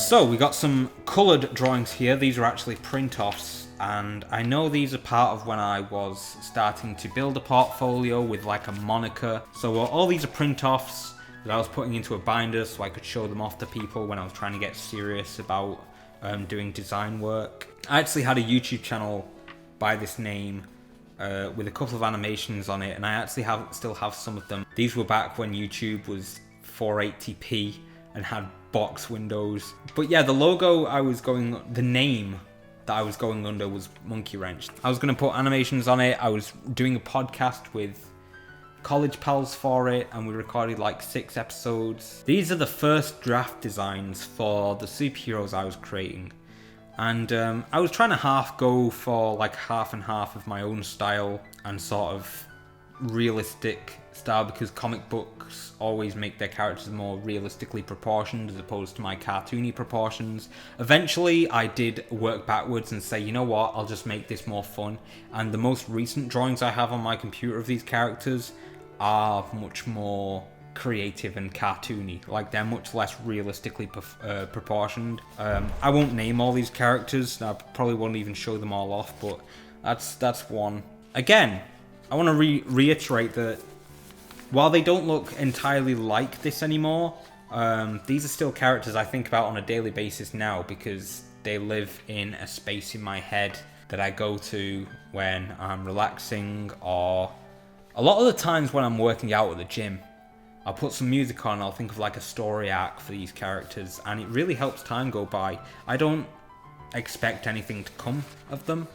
So we got some coloured drawings here. These are actually print-offs, and I know these are part of when I was starting to build a portfolio with like a moniker. So all these are print-offs that I was putting into a binder so I could show them off to people when I was trying to get serious about doing design work. I actually had a YouTube channel by this name with a couple of animations on it, and I actually still have some of them. These were back when YouTube was 480p and had box windows. But yeah, the name that I was going under was Monkey Wrench. I was going to put animations on it. I was doing a podcast with college pals for it, and we recorded like 6 episodes. These are the first draft designs for the superheroes I was creating. And I was trying to half go for like half and half of my own style and sort of realistic style, because comic books always make their characters more realistically proportioned as opposed to my cartoony proportions. Eventually I did work backwards and say, you know what, I'll just make this more fun. And the most recent drawings I have on my computer of these characters are much more creative and cartoony. Like, they're much less realistically proportioned. I won't name all these characters. I probably won't even show them all off, but that's one. Again, I want to reiterate that while they don't look entirely like this anymore, these are still characters I think about on a daily basis now, because they live in a space in my head that I go to when I'm relaxing, or a lot of the times when I'm working out at the gym. I'll put some music on, I'll think of like a story arc for these characters, and it really helps time go by. I don't expect anything to come of them.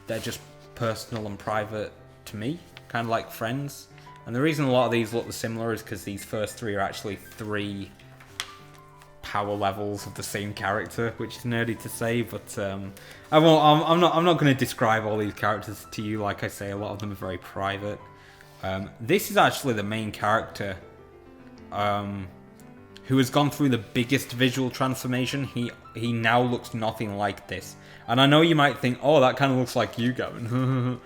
They're just personal and private to me, kind of like friends. And the reason a lot of these look similar is because these first 3 are actually 3 power levels of the same character, which is nerdy to say, but I'm not going to describe all these characters to you. Like I say, a lot of them are very private. This is actually the main character who has gone through the biggest visual transformation. He now looks nothing like this. And I know you might think, oh, that kind of looks like you, Gavin.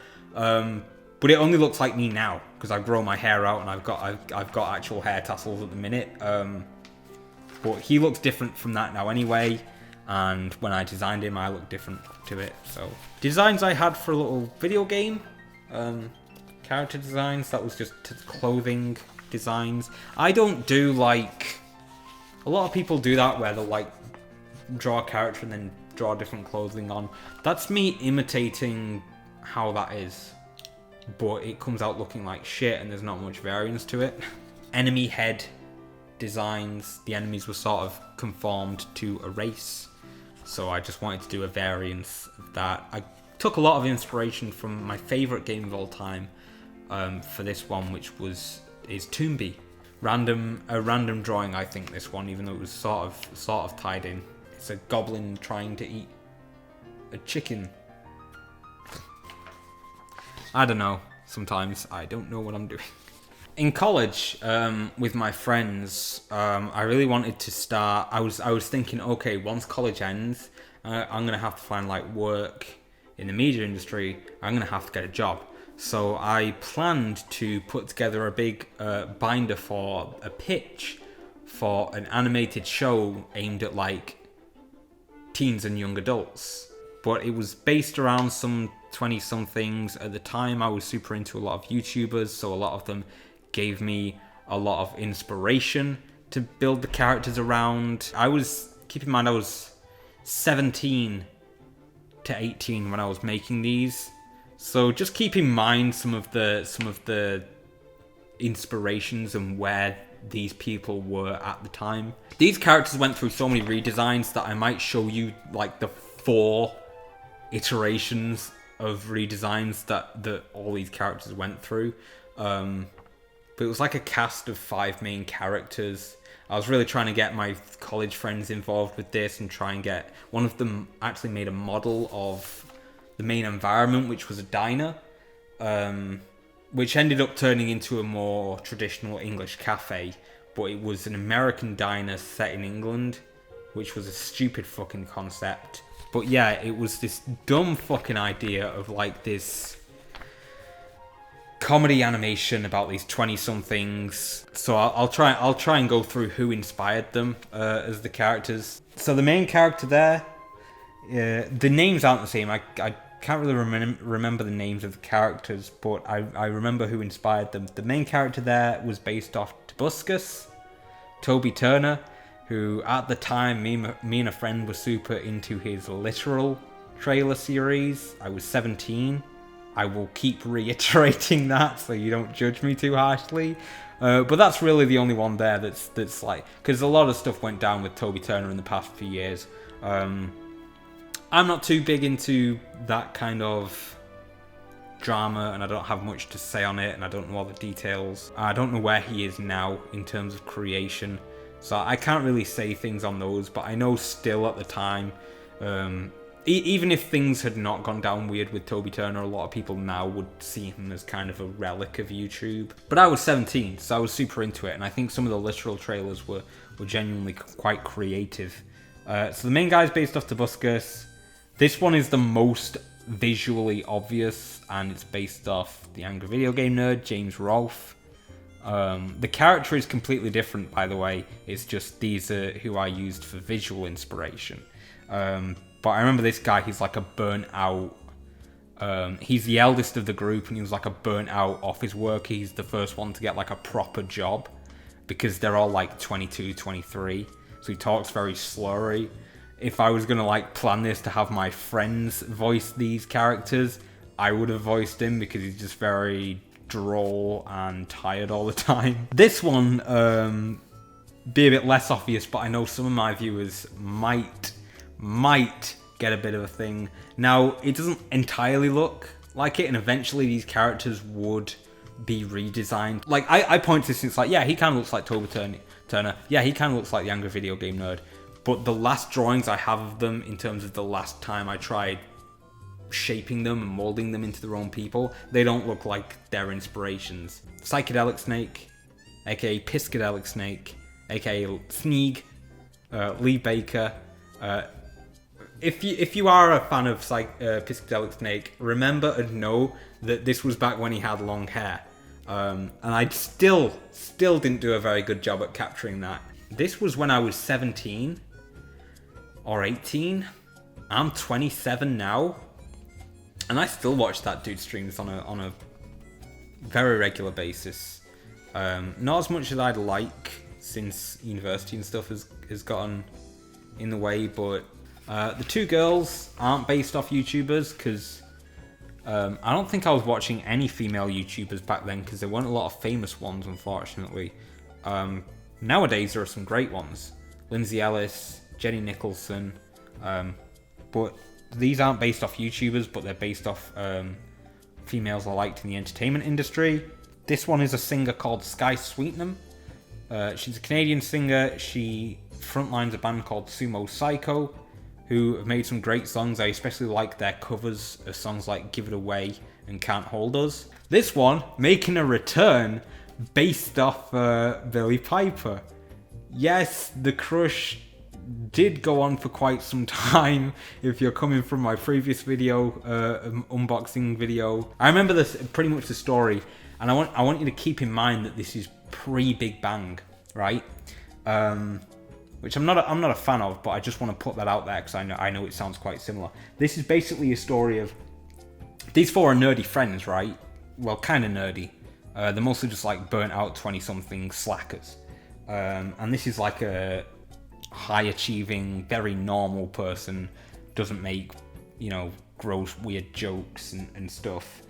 But it only looks like me now, because I've grown my hair out and I've got actual hair tassels at the minute. But he looks different from that now anyway, and when I designed him, I looked different to it. So designs I had for a little video game, character designs, that was just clothing designs. I don't do like a lot of people do that, where they'll like draw a character and then draw different clothing on. That's me imitating how that is, but it comes out looking like shit and there's not much variance to it. Enemy head designs, the enemies were sort of conformed to a race, so I just wanted to do a variance of that. I took a lot of inspiration from my favourite game of all time for this one, which is Toonby. A random drawing, I think, this one, even though it was sort of tied in. It's a goblin trying to eat a chicken. I don't know. Sometimes I don't know what I'm doing. In college, with my friends, I really wanted to start. I was thinking, okay, once college ends, I'm gonna have to find like work in the media industry. I'm gonna have to get a job. So I planned to put together a big binder for a pitch for an animated show aimed at like teens and young adults. But it was based around some 20-somethings. At the time, I was super into a lot of YouTubers, so a lot of them gave me a lot of inspiration to build the characters around. Keep in mind, I was 17 to 18 when I was making these. So just keep in mind some of the inspirations and where these people were at the time. These characters went through so many redesigns that I might show you like the 4 iterations of redesigns that all these characters went through. But it was like a cast of 5 main characters. I was really trying to get my college friends involved with this and try and get... One of them actually made a model of the main environment, which was a diner, which ended up turning into a more traditional English cafe, but it was an American diner set in England, which was a stupid fucking concept. But yeah, it was this dumb fucking idea of like this comedy animation about these 20-somethings. So I'll try and go through who inspired them as the characters. So the main character there, the names aren't the same. I can't really remember the names of the characters, but I remember who inspired them. The main character there was based off Tobuscus, Toby Turner, who at the time me and a friend were super into his literal trailer series. I was 17. I will keep reiterating that so you don't judge me too harshly. But that's really the only one there that's like, because a lot of stuff went down with Toby Turner in the past few years. I'm not too big into that kind of drama, and I don't have much to say on it, and I don't know all the details. I don't know where he is now in terms of creation, so I can't really say things on those, but I know still at the time, even if things had not gone down weird with Toby Turner, a lot of people now would see him as kind of a relic of YouTube. But I was 17, so I was super into it, and I think some of the literal trailers were genuinely quite creative. So the main guy is based off Tobuscus. This one is the most visually obvious, and it's based off the angry video game nerd, James Rolfe. The character is completely different, by the way. It's just these are who I used for visual inspiration. But I remember this guy, he's like a burnt out, he's the eldest of the group, and he was like a burnt out office worker. He's the first one to get like a proper job, because they're all like 22, 23, so he talks very slurry. If I was gonna like plan this to have my friends voice these characters, I would have voiced him, because he's just very droll and tired all the time. This one, be a bit less obvious, but I know some of my viewers might get a bit of a thing. Now, it doesn't entirely look like it, and eventually these characters would be redesigned. Like, I point to this and it's like, yeah, he kind of looks like Toby Turner. Yeah, he kind of looks like the angry video game nerd. But the last drawings I have of them, in terms of the last time I tried shaping them and molding them into their own people, they don't look like their inspirations. Psychedelic Snake, aka Piscadelic Snake, aka Sneeg, Lee Baker. If you are a fan of Piscadelic Snake, remember and know that this was back when he had long hair. And I still didn't do a very good job at capturing that. This was when I was 17 or 18. I'm 27 now, and I still watch that dude streams on a very regular basis. Not as much as I'd like, since university and stuff has gotten in the way, but the two girls aren't based off YouTubers, because I don't think I was watching any female YouTubers back then, because there weren't a lot of famous ones, unfortunately. Nowadays there are some great ones. Lindsay Ellis, Jenny Nicholson, but these aren't based off YouTubers, but they're based off females I liked in the entertainment industry. This one is a singer called Sky Sweetnam. She's a Canadian singer. She frontlines a band called Sumo Psycho, who have made some great songs. I especially like their covers of songs like Give It Away and Can't Hold Us. This one, making a return, based off Billie Piper. Yes, the crush did go on for quite some time, if you're coming from my previous video, unboxing video. I remember this pretty much the story, and I want you to keep in mind that this is pre-Big Bang, right? Which I'm not a fan of, but I just want to put that out there because I know it sounds quite similar. This is basically a story of these four are nerdy friends, right? Well, kind of nerdy. They're mostly just like burnt out 20-something slackers. And this is like a high-achieving, very normal person, doesn't make, gross, weird jokes and stuff.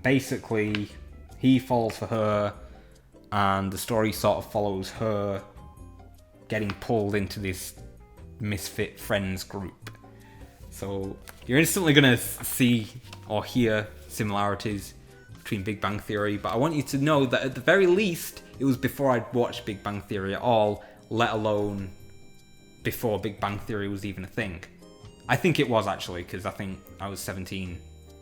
Basically, he falls for her, and the story sort of follows her getting pulled into this misfit friends group. So you're instantly going to see or hear similarities between Big Bang Theory, but I want you to know that at the very least, it was before I'd watched Big Bang Theory at all, let alone before Big Bang Theory was even a thing. I think it was, actually, because I think I was 17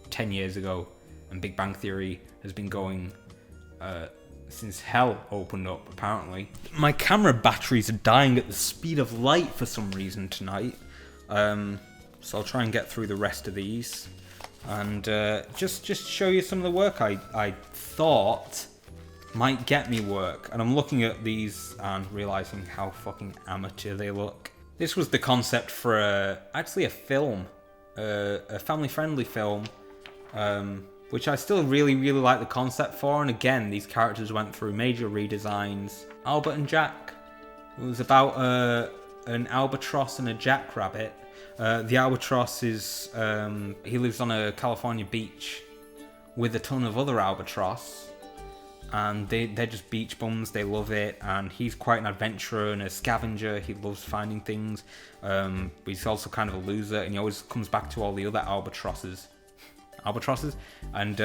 10 years ago, and Big Bang Theory has been going since hell opened up, apparently. My camera batteries are dying at the speed of light for some reason tonight, so I'll try and get through the rest of these. and just show you some of the work I thought might get me work. And I'm looking at these and realizing how fucking amateur they look. This was the concept for actually a film, a family-friendly film, which I still really like the concept for. And again, these characters went through major redesigns. Albert and Jack. It was about an albatross and a jackrabbit. The albatross is he lives on a California beach with a ton of other albatross. And they're just beach bums, they love it, and he's quite an adventurer and a scavenger, he loves finding things, but he's also kind of a loser, and he always comes back to all the other albatrosses, and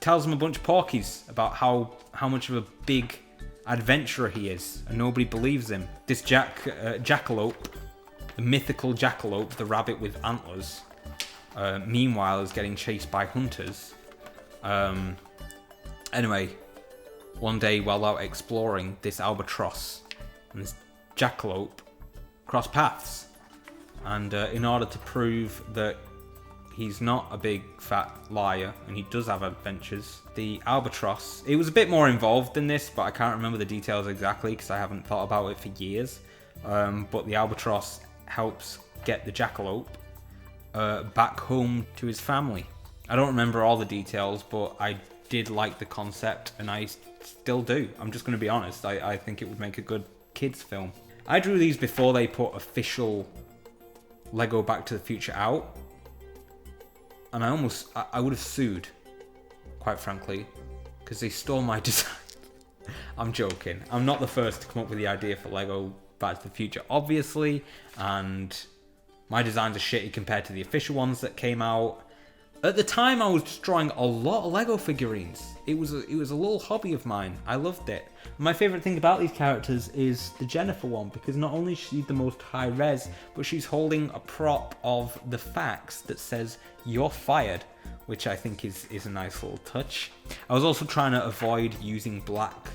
tells them a bunch of porkies about how much of a big adventurer he is, and nobody believes him. This jackalope, the mythical jackalope, the rabbit with antlers, meanwhile is getting chased by hunters. Anyway, one day while out exploring, this albatross and this jackalope cross paths. And in order to prove that he's not a big fat liar and he does have adventures, the albatross, it was a bit more involved than this, but I can't remember the details exactly because I haven't thought about it for years. But the albatross helps get the jackalope back home to his family. I don't remember all the details, but I did like the concept, and I still do. I'm just going to be honest. I think it would make a good kids film. I drew these before they put official Lego Back to the Future out, and I would have sued, quite frankly, because they stole my design. I'm joking. I'm not the first to come up with the idea for Lego Back to the Future, obviously, and my designs are shitty compared to the official ones that came out. At the time, I was just drawing a lot of Lego figurines. It was a little hobby of mine. I loved it. My favourite thing about these characters is the Jennifer one, because not only is she the most high res, but she's holding a prop of the fax that says, "You're fired," which I think is a nice little touch. I was also trying to avoid using black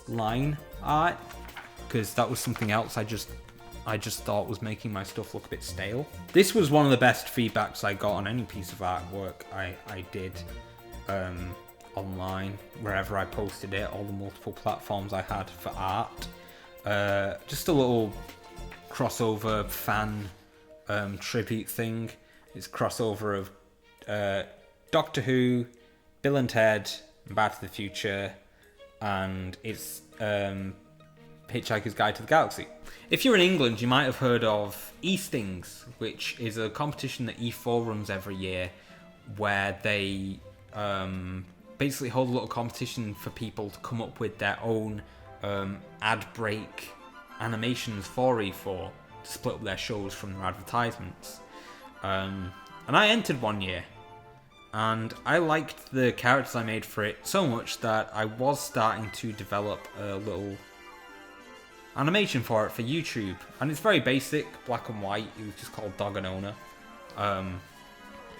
line art, because that was something else I just thought was making my stuff look a bit stale. This was one of the best feedbacks I got on any piece of artwork I did online, wherever I posted it, all the multiple platforms I had for art. Just a little crossover fan tribute thing. It's crossover of Doctor Who, Bill and Ted, and Back to the Future, and it's Hitchhiker's Guide to the Galaxy. If you're in England, you might have heard of Eastings, which is a competition that E4 runs every year, where they basically hold a little competition for people to come up with their own ad break animations for E4 to split up their shows from their advertisements. And I entered one year, and I liked the characters I made for it so much that I was starting to develop a little animation for it for YouTube, and it's very basic, black and white. It was just called Dog and Owner, and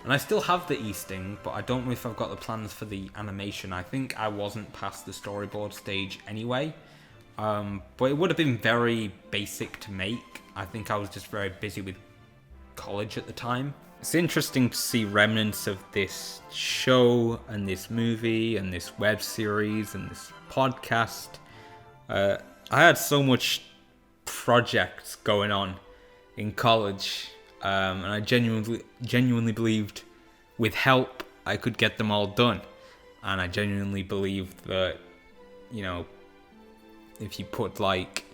I still have the Easting, but I don't know if I've got the plans for the animation. I think I wasn't past the storyboard stage anyway, but it would have been very basic to make. I think I was just very busy with college at the time. It's interesting to see remnants of this show and this movie and this web series and this podcast. I had so much projects going on in college, and I genuinely believed with help I could get them all done. And I genuinely believed that, you know, if you put like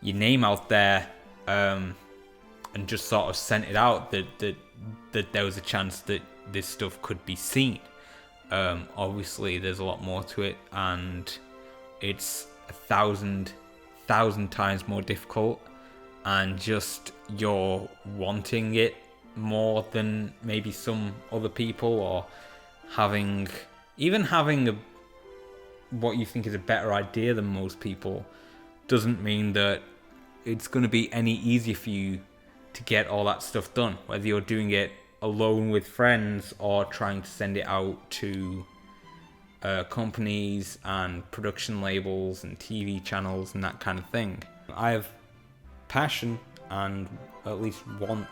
your name out there and just sort of sent it out, that there was a chance that this stuff could be seen. Obviously, there's a lot more to it, and it's 1,000 times more difficult, and just you're wanting it more than maybe some other people, or having what you think is a better idea than most people doesn't mean that it's going to be any easier for you to get all that stuff done, whether you're doing it alone with friends or trying to send it out to companies and production labels and TV channels and that kind of thing. I have passion and at least want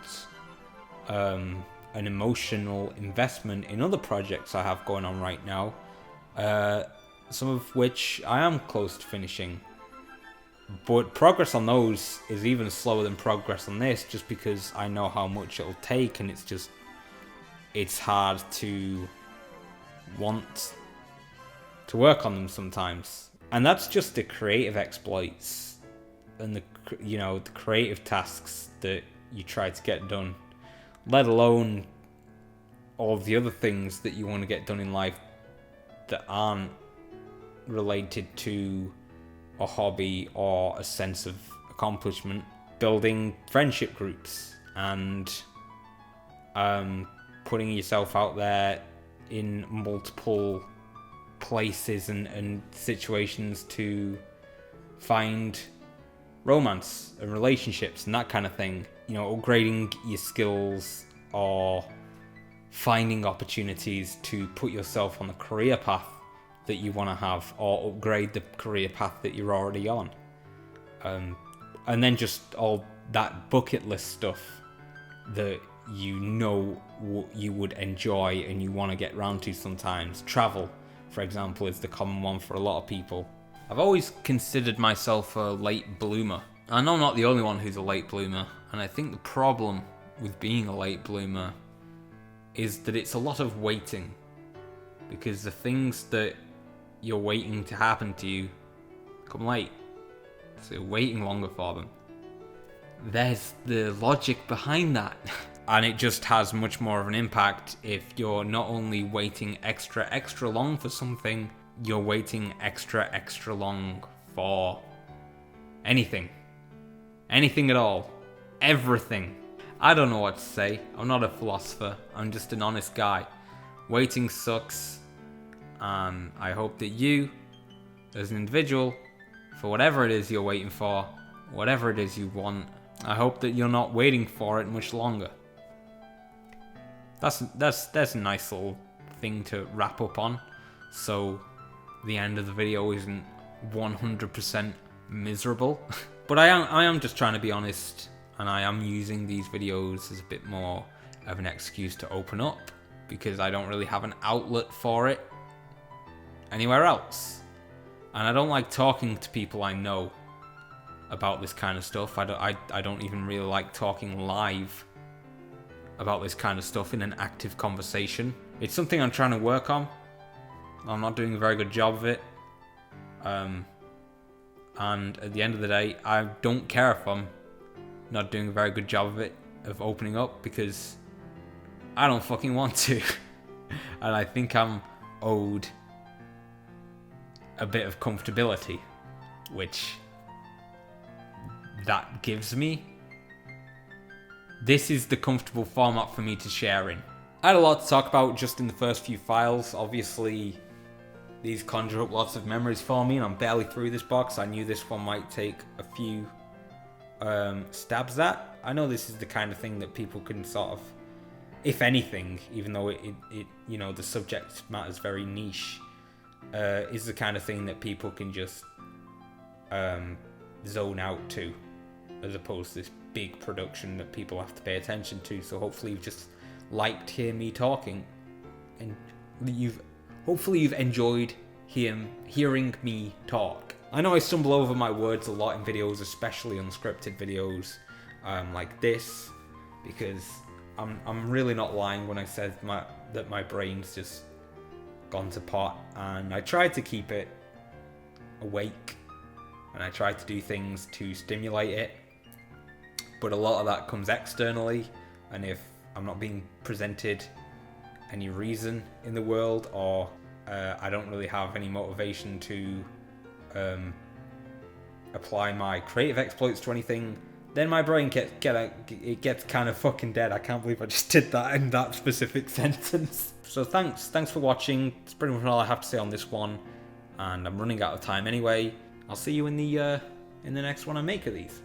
an emotional investment in other projects I have going on right now, some of which I am close to finishing. But progress on those is even slower than progress on this, just because I know how much it'll take, and it's hard to want to work on them sometimes. And that's just the creative exploits and the creative tasks that you try to get done, let alone all of the other things that you want to get done in life that aren't related to a hobby or a sense of accomplishment. Building friendship groups and putting yourself out there in multiple places and situations to find romance and relationships and that kind of thing. Upgrading your skills or finding opportunities to put yourself on the career path that you want to have, or upgrade the career path that you're already on. And then just all that bucket list stuff that you would enjoy and you want to get round to sometimes. Travel, for example, is the common one for a lot of people. I've always considered myself a late bloomer. I know I'm not the only one who's a late bloomer, and I think the problem with being a late bloomer is that it's a lot of waiting, because the things that you're waiting to happen to you come late, so you're waiting longer for them. There's the logic behind that. And it just has much more of an impact if you're not only waiting extra long for something, you're waiting extra long for anything at all, everything. I don't know what to say. I'm not a philosopher, I'm just an honest guy. Waiting sucks, and I hope that you, as an individual, for whatever it is you're waiting for, whatever it is you want, I hope that you're not waiting for it much longer. That's a nice little thing to wrap up on, so the end of the video isn't 100% miserable. But I am just trying to be honest, and I am using these videos as a bit more of an excuse to open up, because I don't really have an outlet for it anywhere else. And I don't like talking to people I know about this kind of stuff. I don't even really like talking live about this kind of stuff in an active conversation. It's something I'm trying to work on. I'm not doing a very good job of it. And at the end of the day, I don't care if I'm not doing a very good job of it, of opening up, because I don't fucking want to. And I think I'm owed a bit of comfortability, which that gives me. This is the comfortable format for me to share in. I had a lot to talk about just in the first few files. Obviously, these conjure up lots of memories for me, and I'm barely through this box. I knew this one might take a few stabs at. I know this is the kind of thing that people can sort of, if anything, even though it the subject matter is very niche, is the kind of thing that people can just zone out to, as opposed to this big production that people have to pay attention to. So hopefully you've just liked hearing me talking, and hopefully you've enjoyed hearing me talk. I know I stumble over my words a lot in videos, especially unscripted videos like this, because I'm really not lying when I said that my brain's just gone to pot, and I try to keep it awake, and I try to do things to stimulate it, but a lot of that comes externally, and if I'm not being presented any reason in the world, or I don't really have any motivation to apply my creative exploits to anything, then my brain gets kind of fucking dead. I can't believe I just did that in that specific sentence. So thanks for watching. That's pretty much all I have to say on this one, and I'm running out of time anyway. I'll see you in the next one I make of these.